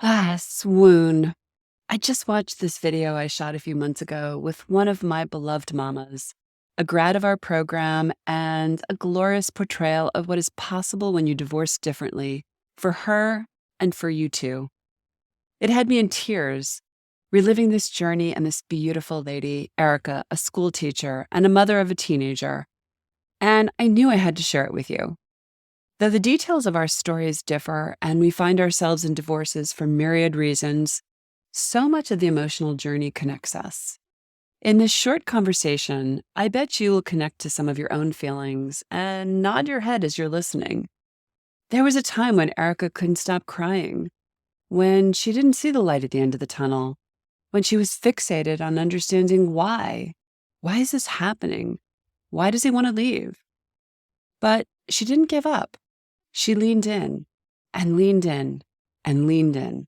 Swoon. I just watched this video I shot a few months ago with one of my beloved mamas, a grad of our program, and a glorious portrayal of what is possible when you divorce differently, for her and for you too. It had me in tears, reliving this journey and this beautiful lady, Erika, a school teacher and a mother of a teenager. And I knew I had to share it with you. Though the details of our stories differ and we find ourselves in divorces for myriad reasons, so much of the emotional journey connects us. In this short conversation, I bet you will connect to some of your own feelings and nod your head as you're listening. There was a time when Erika couldn't stop crying, when she didn't see the light at the end of the tunnel, when she was fixated on understanding why. Why is this happening? Why does he want to leave? But she didn't give up. She leaned in and leaned in and leaned in.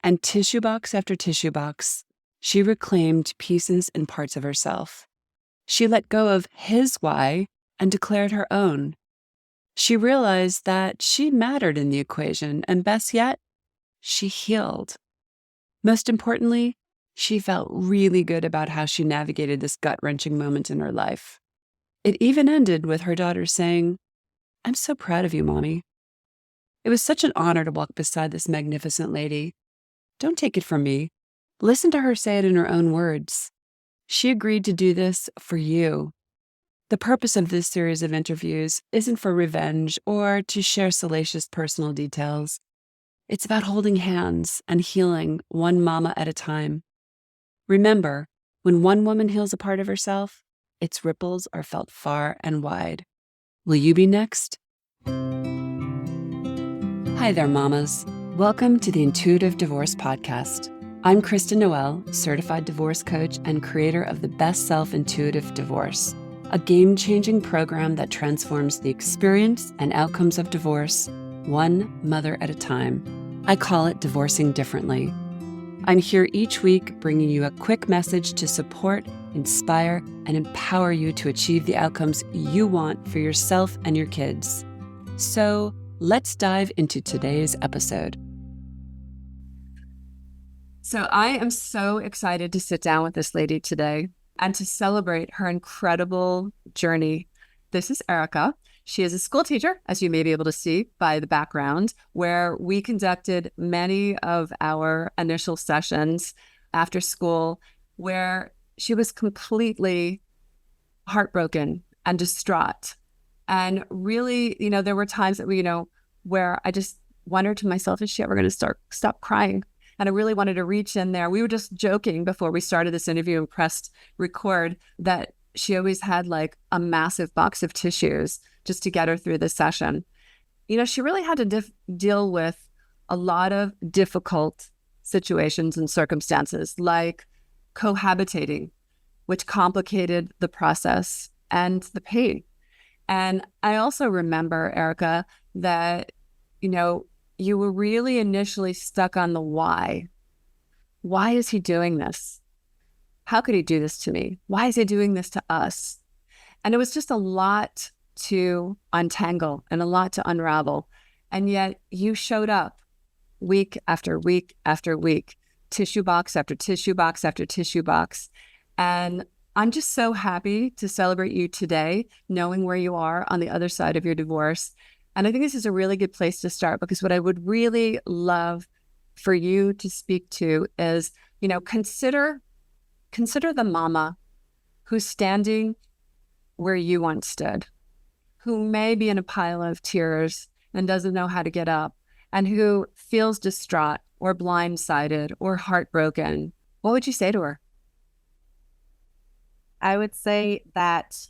And tissue box after tissue box, she reclaimed pieces and parts of herself. She let go of his why and declared her own. She realized that she mattered in the equation, and best yet, she healed. Most importantly, she felt really good about how she navigated this gut-wrenching moment in her life. It even ended with her daughter saying, "I'm so proud of you, Mommy." It was such an honor to walk beside this magnificent lady. Don't take it from me. Listen to her say it in her own words. She agreed to do this for you. The purpose of this series of interviews isn't for revenge or to share salacious personal details. It's about holding hands and healing one mama at a time. Remember, when one woman heals a part of herself, its ripples are felt far and wide. Will you be next? Hi there, mamas. Welcome to the Intuitive Divorce Podcast. I'm Kristen Noel, certified divorce coach and creator of the Best Self Intuitive Divorce, a game-changing program that transforms the experience and outcomes of divorce, one mother at a time. I call it Divorcing Differently. I'm here each week bringing you a quick message to support, inspire, and empower you to achieve the outcomes you want for yourself and your kids. So let's dive into today's episode. So I am so excited to sit down with this lady today and to celebrate her incredible journey. This is Erika. She is a school teacher, as you may be able to see by the background, where we conducted many of our initial sessions after school, where she was completely heartbroken and distraught. And really, there were times that where I just wondered to myself, is she ever going to stop crying? And I really wanted to reach in there. We were just joking before we started this interview and pressed record that she always had like a massive box of tissues just to get her through the session. She really had to deal with a lot of difficult situations and circumstances, like cohabitating, which complicated the process and the pain. And I also remember, Erika, that, you were really initially stuck on the why. Why is he doing this? How could he do this to me? Why is he doing this to us? And it was just a lot to untangle and a lot to unravel. And yet you showed up week after week after week, tissue box after tissue box after tissue box. And I'm just so happy to celebrate you today, knowing where you are on the other side of your divorce. And I think this is a really good place to start, because what I would really love for you to speak to is, consider the mama who's standing where you once stood, who may be in a pile of tears and doesn't know how to get up, and who feels distraught or blindsided or heartbroken. What would you say to her? I would say that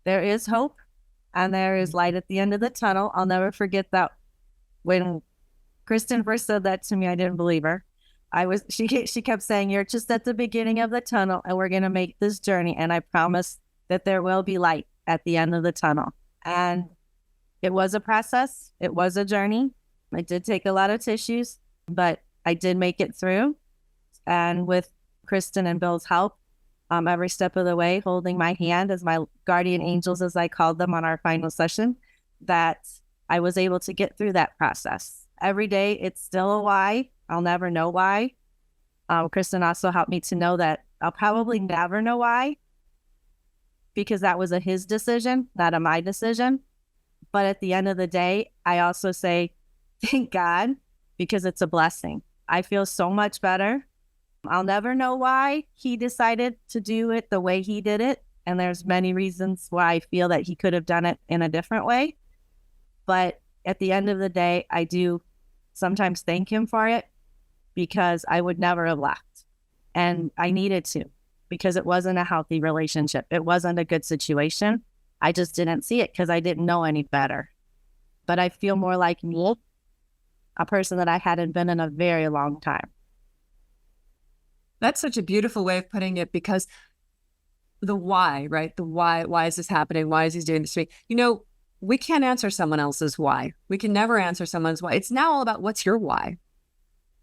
there is hope and there is light at the end of the tunnel. I'll never forget that when Kristen first said that to me, I didn't believe her. She kept saying, "You're just at the beginning of the tunnel and we're going to make this journey. And I promise that there will be light at the end of the tunnel." And it was a process. It was a journey. I did take a lot of tissues, but I did make it through. And with Kristen and Bill's help, every step of the way, holding my hand as my guardian angels, as I called them on our final session, that I was able to get through that process. Every day, it's still a why. I'll never know why. Kristen also helped me to know that I'll probably never know why, because that was his decision, not a my decision. But at the end of the day, I also say, thank God, because it's a blessing. I feel so much better. I'll never know why he decided to do it the way he did it. And there's many reasons why I feel that he could have done it in a different way. But at the end of the day, I do sometimes thank him for it, because I would never have left. And I needed to, because it wasn't a healthy relationship. It wasn't a good situation. I just didn't see it because I didn't know any better. But I feel more like me, a person that I hadn't been in a very long time. That's such a beautiful way of putting it, because the why, right? The why is this happening? Why is he doing this to me? You know, we can't answer someone else's why. We can never answer someone's why. It's now all about what's your why,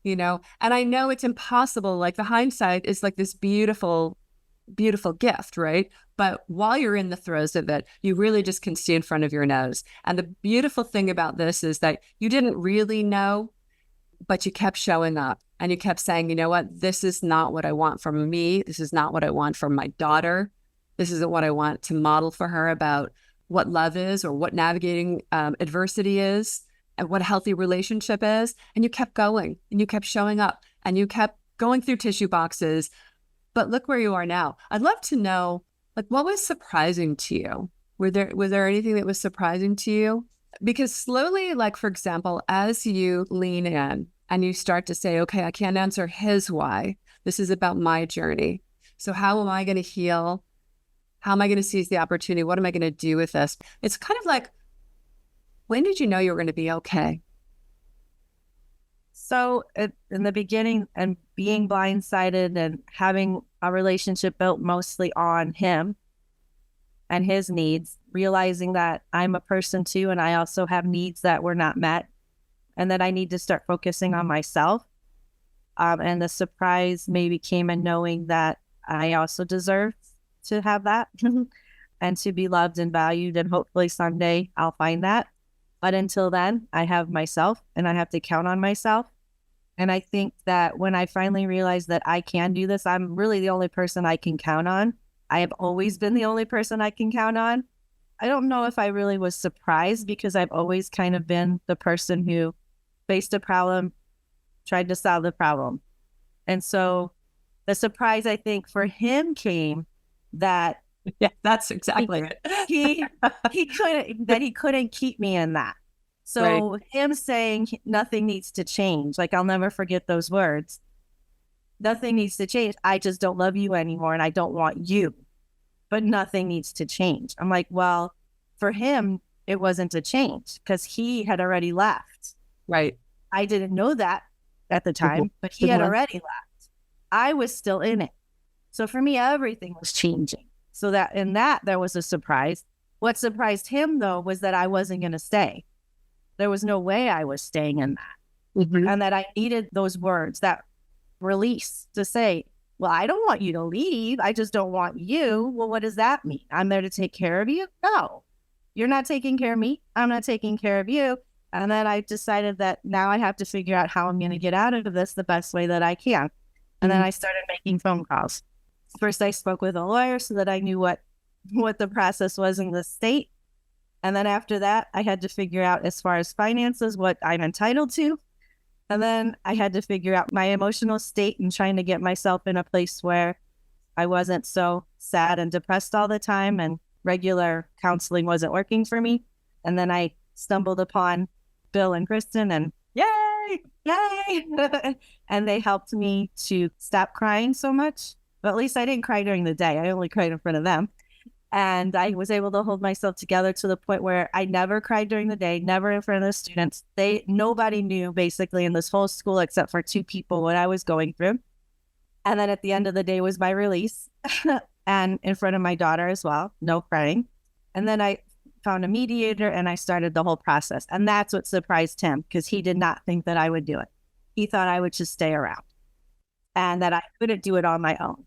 you know? And I know it's impossible. Like, the hindsight is like this beautiful, beautiful gift, right? But while you're in the throes of it, you really just can see in front of your nose. And the beautiful thing about this is that you didn't really know, but you kept showing up and you kept saying, you know what, this is not what I want from me. This is not what I want from my daughter. This isn't what I want to model for her about what love is, or what navigating adversity is, and what a healthy relationship is. And you kept going, and you kept showing up, and you kept going through tissue boxes. But look where you are now. I'd love to know, like, what was surprising to you? Was there anything that was surprising to you? Because slowly, like, for example, as you lean in and you start to say, okay, I can't answer his why. This is about my journey. So how am I going to heal? How am I going to seize the opportunity? What am I going to do with this? It's kind of like, when did you know you were going to be okay? So in the beginning, and being blindsided and having a relationship built mostly on him and his needs, realizing that I'm a person too, and I also have needs that were not met, and that I need to start focusing on myself. And the surprise maybe came in knowing that I also deserve to have that and to be loved and valued. And hopefully someday I'll find that. But until then, I have myself, and I have to count on myself. And I think that when I finally realized that I can do this, I'm really the only person I can count on. I have always been the only person I can count on. I don't know if I really was surprised, because I've always kind of been the person who faced a problem, tried to solve the problem. And so the surprise, I think, for him came that Yeah, that's exactly it. he couldn't keep me in that. So Right. him saying nothing needs to change, like, I'll never forget those words. Nothing needs to change. I just don't love you anymore, and I don't want you, but nothing needs to change. I'm like, well, for him, it wasn't a change, because he had already left. Right. I didn't know that at the time, but he had already left. I was still in it. So for me, everything was changing. So that in that, there was a surprise. What surprised him, though, was that I wasn't going to stay. There was no way I was staying in that. Mm-hmm. And that I needed those words, that release, to say, well, I don't want you to leave. I just don't want you. Well, what does that mean? I'm there to take care of you? No, you're not taking care of me. I'm not taking care of you. And then I decided that now I have to figure out how I'm going to get out of this the best way that I can. And then I started making phone calls. First, I spoke with a lawyer so that I knew what the process was in the state. And then after that, I had to figure out, as far as finances, what I'm entitled to. And then I had to figure out my emotional state and trying to get myself in a place where I wasn't so sad and depressed all the time, and regular counseling wasn't working for me. And then I stumbled upon Bill and Kristen, and yay, and they helped me to stop crying so much. But at least I didn't cry during the day. I only cried in front of them. And I was able to hold myself together to the point where I never cried during the day, never in front of the students. Nobody knew, basically, in this whole school except for 2 people, what I was going through. And then at the end of the day was my release and in front of my daughter as well, no crying. And then I found a mediator and I started the whole process. And that's what surprised him, because he did not think that I would do it. He thought I would just stay around and that I couldn't do it on my own.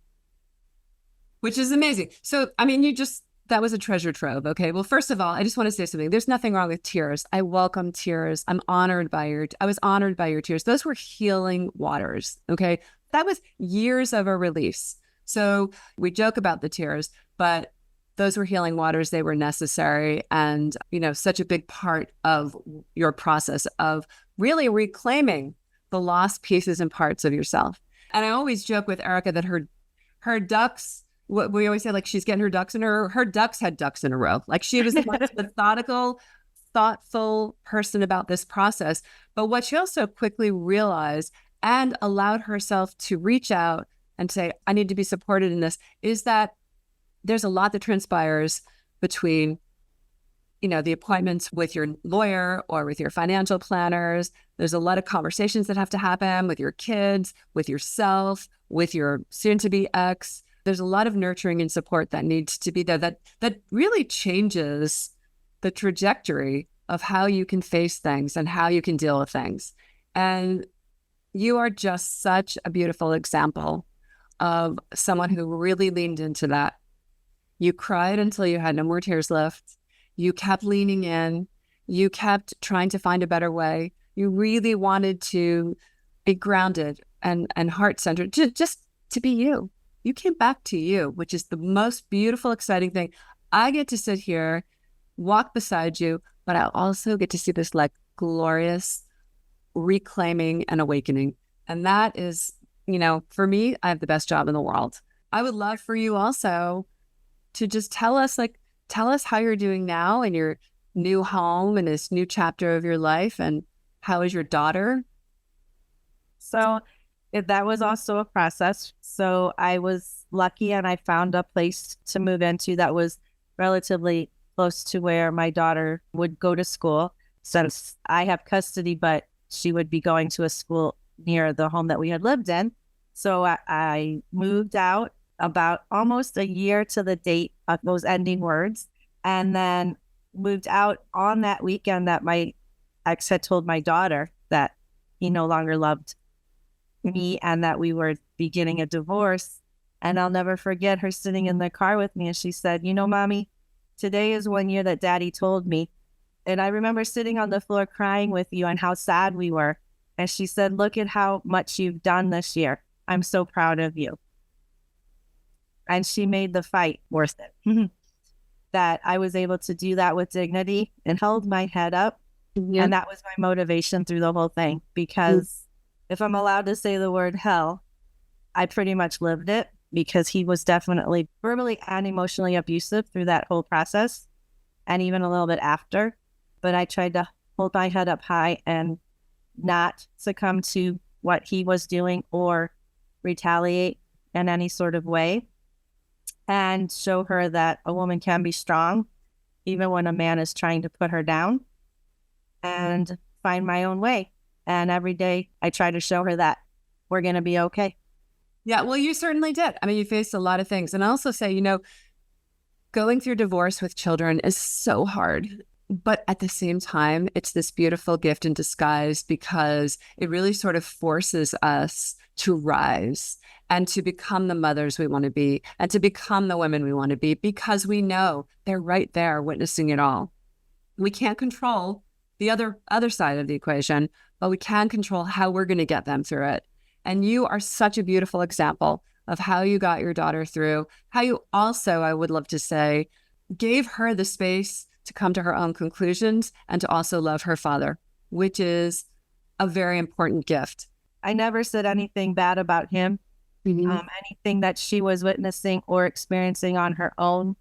Which is amazing. So, I mean, you just That was a treasure trove. Okay. Well, first of all, I just want to say something. There's nothing wrong with tears. I welcome tears. I was honored by your tears. Those were healing waters. Okay. That was years of a release. So we joke about the tears, but those were healing waters. They were necessary. And, such a big part of your process of really reclaiming the lost pieces and parts of yourself. And I always joke with Erika that her ducks, what we always say, like she's getting her ducks had ducks in a row. Like she was the most methodical, thoughtful person about this process. But what she also quickly realized and allowed herself to reach out and say, I need to be supported in this, is that there's a lot that transpires between, the appointments with your lawyer or with your financial planners. There's a lot of conversations that have to happen with your kids, with yourself, with your soon-to-be ex. There's a lot of nurturing and support that needs to be there that really changes the trajectory of how you can face things and how you can deal with things. And you are just such a beautiful example of someone who really leaned into that. You cried until you had no more tears left. You kept leaning in. You kept trying to find a better way. You really wanted to be grounded and heart-centered, just to be you. You came back to you, which is the most beautiful, exciting thing. I get to sit here, walk beside you, but I also get to see this like glorious reclaiming and awakening. And that is, for me, I have the best job in the world. I would love for you also to just tell us how you're doing now in your new home and this new chapter of your life. And how is your daughter? So that was also a process. So I was lucky and I found a place to move into that was relatively close to where my daughter would go to school, since I have custody, but she would be going to a school near the home that we had lived in. So I moved out about almost a year to the date of those ending words, and then moved out on that weekend that my ex had told my daughter that he no longer loved me and that we were beginning a divorce. And I'll never forget her sitting in the car with me, and she said, Mommy, today is 1 year that Daddy told me. And I remember sitting on the floor crying with you and how sad we were. And she said, look at how much you've done this year. I'm so proud of you. And she made the fight worth it. That I was able to do that with dignity and held my head up. Yeah. And that was my motivation through the whole thing. Because if I'm allowed to say the word hell, I pretty much lived it, because he was definitely verbally and emotionally abusive through that whole process, and even a little bit after. But I tried to hold my head up high and not succumb to what he was doing or retaliate in any sort of way, and show her that a woman can be strong even when a man is trying to put her down, and find my own way. And every day I try to show her that we're going to be okay. Yeah, well, you certainly did. I mean, you faced a lot of things. And I also say, going through divorce with children is so hard. But at the same time, it's this beautiful gift in disguise, because it really sort of forces us to rise and to become the mothers we want to be and to become the women we want to be, because we know they're right there witnessing it all. We can't control the other side of the equation, but we can control how we're going to get them through it. And you are such a beautiful example of how you got your daughter through, how you also, I would love to say, gave her the space to come to her own conclusions and to also love her father, which is a very important gift. I never said anything bad about him. Anything that she was witnessing or experiencing on her own,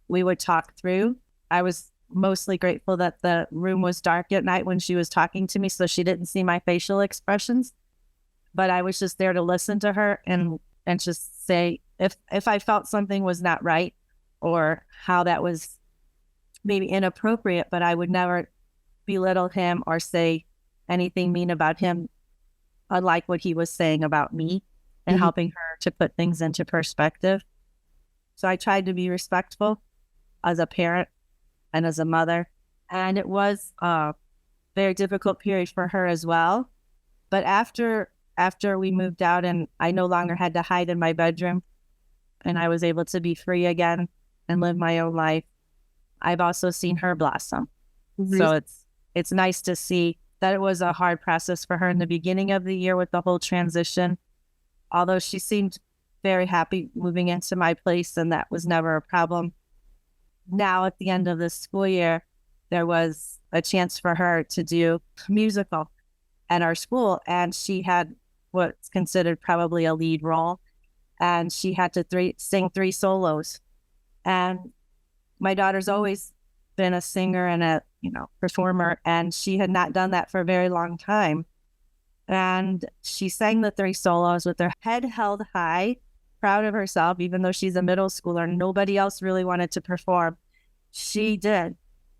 we would talk through. I was mostly grateful that the room was dark at night when she was talking to me, so she didn't see my facial expressions. But I was just there to listen to her and just say if I felt something was not right or how that was maybe inappropriate, but I would never belittle him or say anything mean about him, unlike what he was saying about me, and helping her to put things into perspective. So I tried to be respectful as a parent and as a mother. And it was a very difficult period for her as well. But after we moved out and I no longer had to hide in my bedroom and I was able to be free again, and live my own life, I've also seen her blossom. Mhm. So it's nice to see that it was a hard process for her in the beginning of the year with the whole transition. Although she seemed very happy moving into my place, and that was never a problem. Now at the end of the school year, there was a chance for her to do a musical at our school, and she had what's considered probably a lead role, and she had to sing three solos. And my daughter's always been a singer and a performer, and she had not done that for a very long time. And she sang the three solos with her head held high, proud of herself, even though she's a middle schooler. Nobody else really wanted to perform. She did.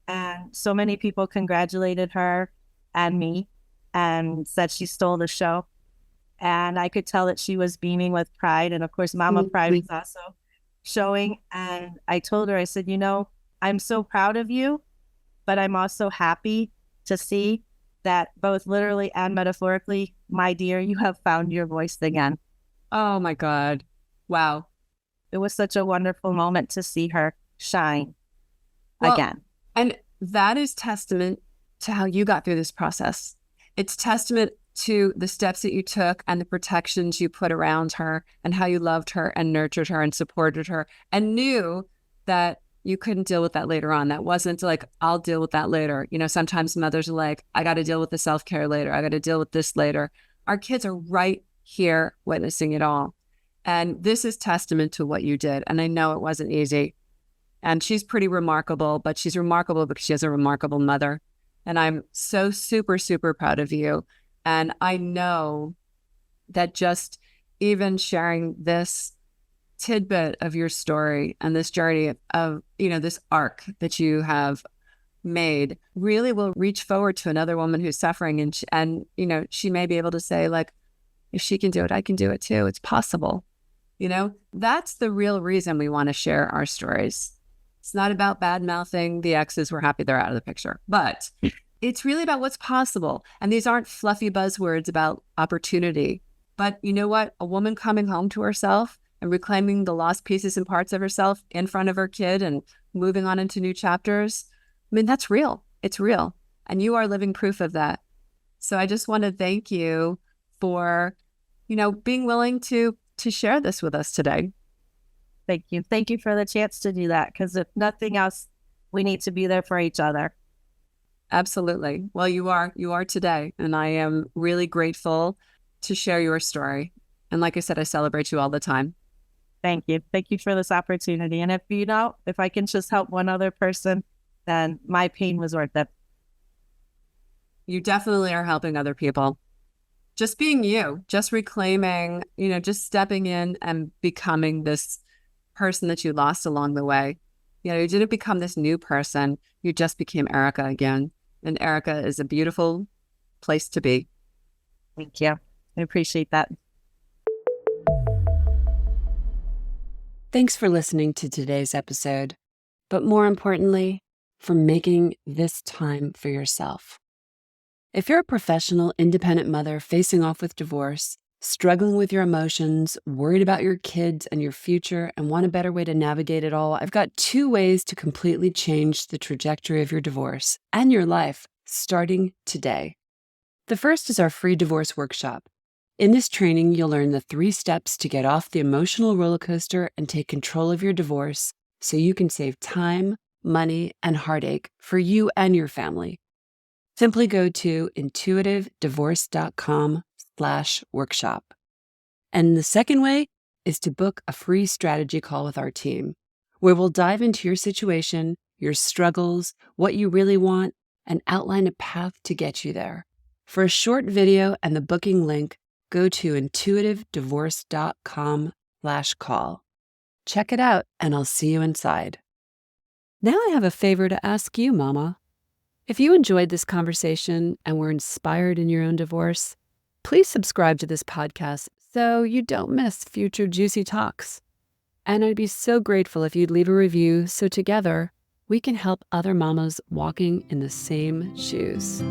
And so many people congratulated her and me and said she stole the show. And I could tell that she was beaming with pride. And of course, Mama Pride was also showing. And I told her, I said, I'm so proud of you, but I'm also happy to see that both literally and metaphorically, my dear, you have found your voice again. Oh my God. Wow. It was such a wonderful moment to see her shine again. And that is testament to how you got through this process. It's testament to the steps that you took and the protections you put around her and how you loved her and nurtured her and supported her and knew that you couldn't deal with that later on. That wasn't like, I'll deal with that later. Sometimes mothers are like, I got to deal with the self-care later. I got to deal with this later. Our kids are right here witnessing it all. And this is testament to what you did. And I know it wasn't easy. And she's pretty remarkable, but she's remarkable because she has a remarkable mother. And I'm so super, super proud of you. And I know that just even sharing this tidbit of your story and this journey of, this arc that you have made really will reach forward to another woman who's suffering. And she may be able to say, like, if she can do it, I can do it too. It's possible. That's the real reason we want to share our stories. It's not about bad mouthing the exes. We're happy they're out of the picture, but it's really about what's possible. And these aren't fluffy buzzwords about opportunity. But you know what? A woman coming home to herself and reclaiming the lost pieces and parts of herself in front of her kid and moving on into new chapters. I mean, that's real. It's real. And you are living proof of that. So I just want to thank you for, being willing to share this with us today. Thank you. Thank you for the chance to do that. Because if nothing else, we need to be there for each other. Absolutely. Well, you are today. And I am really grateful to share your story. And like I said, I celebrate you all the time. Thank you. Thank you for this opportunity. And if I can just help one other person, then my pain was worth it. You definitely are helping other people. Just being you, just reclaiming, just stepping in and becoming this person that you lost along the way. You didn't become this new person. You just became Erika again. And Erika is a beautiful place to be. Thank you. I appreciate that. Thanks for listening to today's episode, but more importantly, for making this time for yourself. If you're a professional, independent mother facing off with divorce, struggling with your emotions, worried about your kids and your future, and want a better way to navigate it all, I've got 2 ways to completely change the trajectory of your divorce and your life starting today. The first is our free divorce workshop. In this training, you'll learn the 3 steps to get off the emotional roller coaster and take control of your divorce so you can save time, money, and heartache for you and your family. Simply go to intuitivedivorce.com/workshop. And the second way is to book a free strategy call with our team, where we'll dive into your situation, your struggles, what you really want, and outline a path to get you there. For a short video and the booking link, go to intuitivedivorce.com/call. Check it out, and I'll see you inside. Now I have a favor to ask you, Mama. If you enjoyed this conversation and were inspired in your own divorce, please subscribe to this podcast so you don't miss future juicy talks. And I'd be so grateful if you'd leave a review so together we can help other mamas walking in the same shoes.